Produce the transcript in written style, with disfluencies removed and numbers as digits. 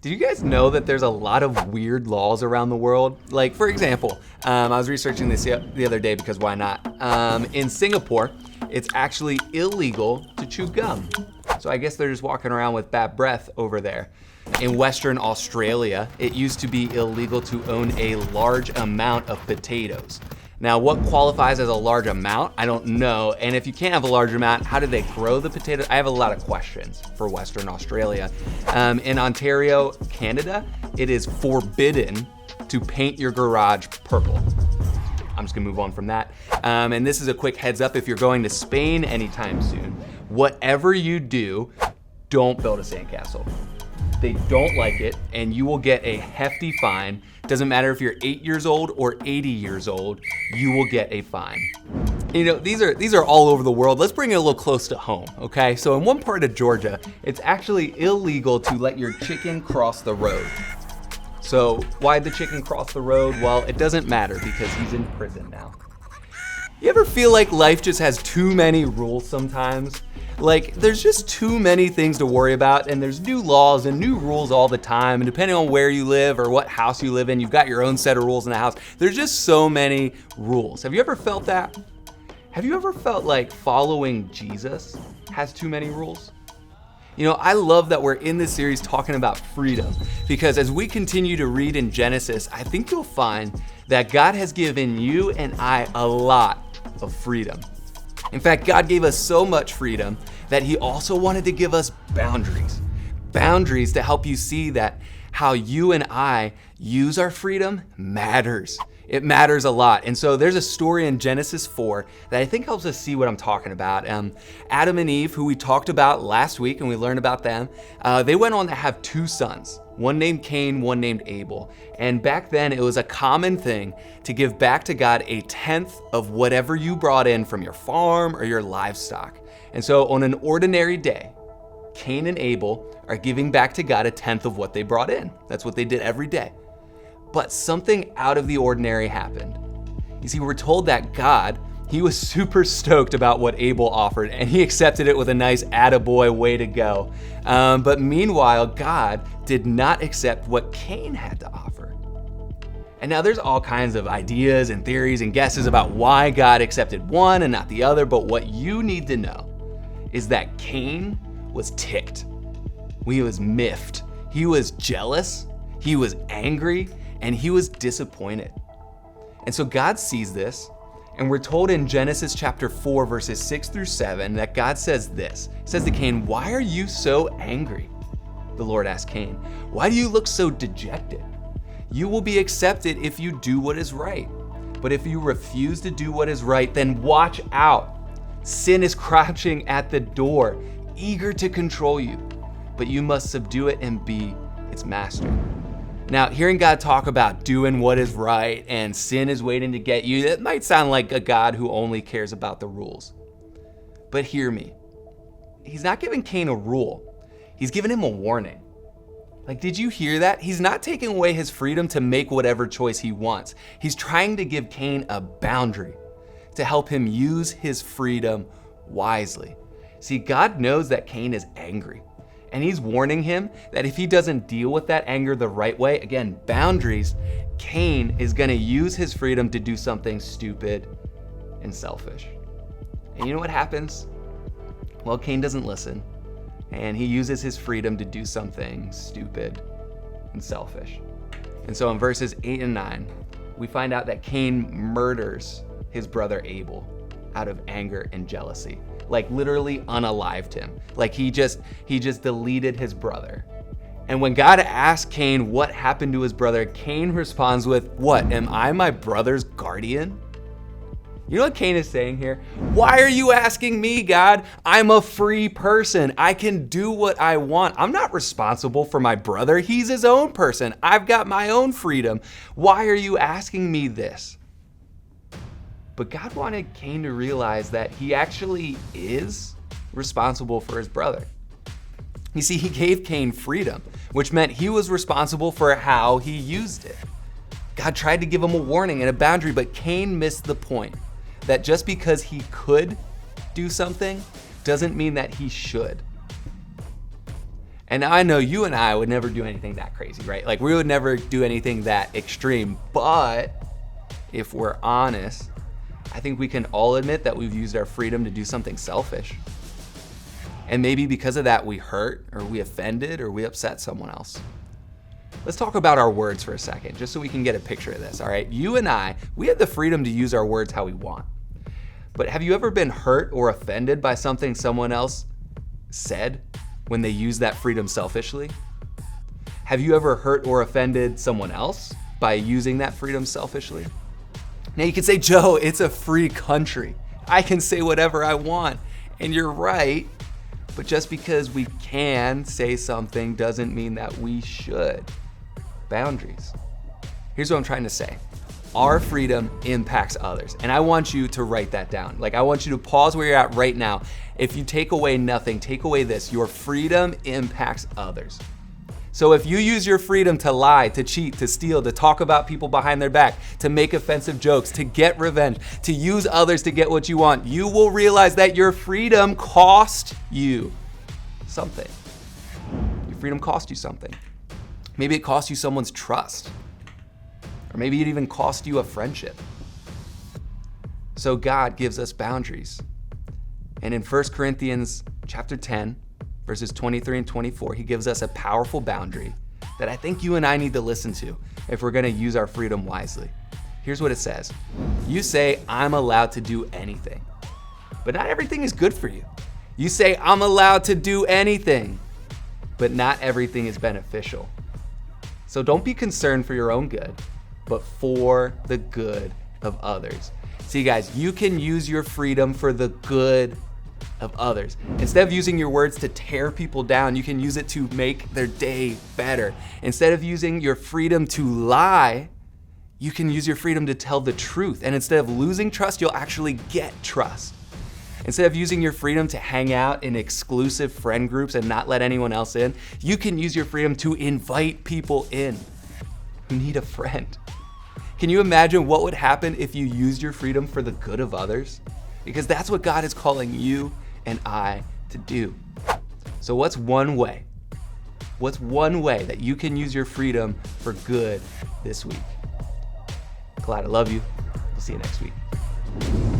Did you guys know that there's a lot of weird laws around the world? Like, for example, I was researching this the other day because why not? In Singapore, it's actually illegal to chew gum. So I guess they're just walking around with bad breath over there. In Western Australia, it used to be illegal to own a large amount of potatoes. Now, what qualifies as a large amount? I don't know. And if you can't have a large amount, how do they grow the potatoes? I have a lot of questions for Western Australia. In Ontario, Canada, it is forbidden to paint your garage purple. I'm just gonna move on from that. And this is a quick heads up if you're going to Spain anytime soon. Whatever you do, don't build a sandcastle. They don't like it, and you will get a hefty fine. Doesn't matter if you're 8 years old or 80 years old, you will get a fine. You know, these are all over the world. Let's bring it a little close to home, okay? So in one part of Georgia, it's actually illegal to let your chicken cross the road. So why'd the chicken cross the road? Well, it doesn't matter because he's in prison now. You ever feel like life just has too many rules sometimes? Like, there's just too many things to worry about, and there's new laws and new rules all the time, and depending on where you live or what house you live in, you've got your own set of rules in the house. There's just so many rules. Have you ever felt that? Have you ever felt like following Jesus has too many rules? You know, I love that we're in this series talking about freedom, because as we continue to read in Genesis, I think you'll find that God has given you and I a lot of freedom. In fact, God gave us so much freedom that he also wanted to give us boundaries. Boundaries to help you see that how you and I use our freedom matters. It matters a lot. And so there's a story in Genesis 4 that I think helps us see what I'm talking about. Adam and Eve, who we talked about last week and we learned about them, they went on to have two sons, one named Cain, one named Abel. And back then it was a common thing to give back to God a tenth of whatever you brought in from your farm or your livestock. And so on an ordinary day, Cain and Abel are giving back to God a tenth of what they brought in. That's what they did every day. But something out of the ordinary happened. You see, we're told that God, he was super stoked about what Abel offered, and he accepted it with a nice attaboy, way to go. But meanwhile, God did not accept what Cain had to offer. And now there's all kinds of ideas and theories and guesses about why God accepted one and not the other, but what you need to know is that Cain was ticked. He was miffed. He was jealous. He was angry. And he was disappointed. And so God sees this, and we're told in Genesis chapter 4, verses 6 through 7, that God says this. He says to Cain, "Why are you so angry?" The Lord asked Cain, "Why do you look so dejected? You will be accepted if you do what is right. But if you refuse to do what is right, then watch out. Sin is crouching at the door, eager to control you, but you must subdue it and be its master." Now, hearing God talk about doing what is right and sin is waiting to get you, that might sound like a God who only cares about the rules. But hear me. He's not giving Cain a rule. He's giving him a warning. Like, did you hear that? He's not taking away his freedom to make whatever choice he wants. He's trying to give Cain a boundary to help him use his freedom wisely. See, God knows that Cain is angry. And he's warning him that if he doesn't deal with that anger the right way, again, boundaries, Cain is gonna use his freedom to do something stupid and selfish. And you know what happens? Well, Cain doesn't listen, and he uses his freedom to do something stupid and selfish. And so in verses 8 and 9, we find out that Cain murders his brother Abel out of anger and jealousy. Like literally unalived him. Like he just deleted his brother. And when God asked Cain what happened to his brother, Cain responds with, "What, am I my brother's guardian?" You know what Cain is saying here? Why are you asking me, God? I'm a free person. I can do what I want. I'm not responsible for my brother. He's his own person. I've got my own freedom. Why are you asking me this? But God wanted Cain to realize that he actually is responsible for his brother. You see, he gave Cain freedom, which meant he was responsible for how he used it. God tried to give him a warning and a boundary, but Cain missed the point that just because he could do something doesn't mean that he should. And now I know you and I would never do anything that crazy, right? Like we would never do anything that extreme, but if we're honest, I think we can all admit that we've used our freedom to do something selfish. And maybe because of that, we hurt or we offended or we upset someone else. Let's talk about our words for a second, just so we can get a picture of this, all right? You and I, we have the freedom to use our words how we want. But have you ever been hurt or offended by something someone else said when they used that freedom selfishly? Have you ever hurt or offended someone else by using that freedom selfishly? Now you can say, Joe, it's a free country. I can say whatever I want. And you're right, but just because we can say something doesn't mean that we should. Boundaries. Here's what I'm trying to say. Our freedom impacts others. And I want you to write that down. Like I want you to pause where you're at right now. If you take away nothing, take away this. Your freedom impacts others. So if you use your freedom to lie, to cheat, to steal, to talk about people behind their back, to make offensive jokes, to get revenge, to use others to get what you want, you will realize that your freedom cost you something. Your freedom cost you something. Maybe it cost you someone's trust. Or maybe it even cost you a friendship. So God gives us boundaries. And in 1 Corinthians chapter 10, verses 23 and 24, he gives us a powerful boundary that I think you and I need to listen to if we're gonna use our freedom wisely. Here's what it says. You say, I'm allowed to do anything, but not everything is good for you. You say, I'm allowed to do anything, but not everything is beneficial. So don't be concerned for your own good, but for the good of others. See guys, you can use your freedom for the good of others. Instead of using your words to tear people down, you can use it to make their day better. Instead of using your freedom to lie, you can use your freedom to tell the truth. And instead of losing trust, you'll actually get trust. Instead of using your freedom to hang out in exclusive friend groups and not let anyone else in, you can use your freedom to invite people in who need a friend. Can you imagine what would happen if you used your freedom for the good of others? Because that's what God is calling you and I to do. So what's one way? What's one way that you can use your freedom for good this week? Glad I love you. We'll see you next week.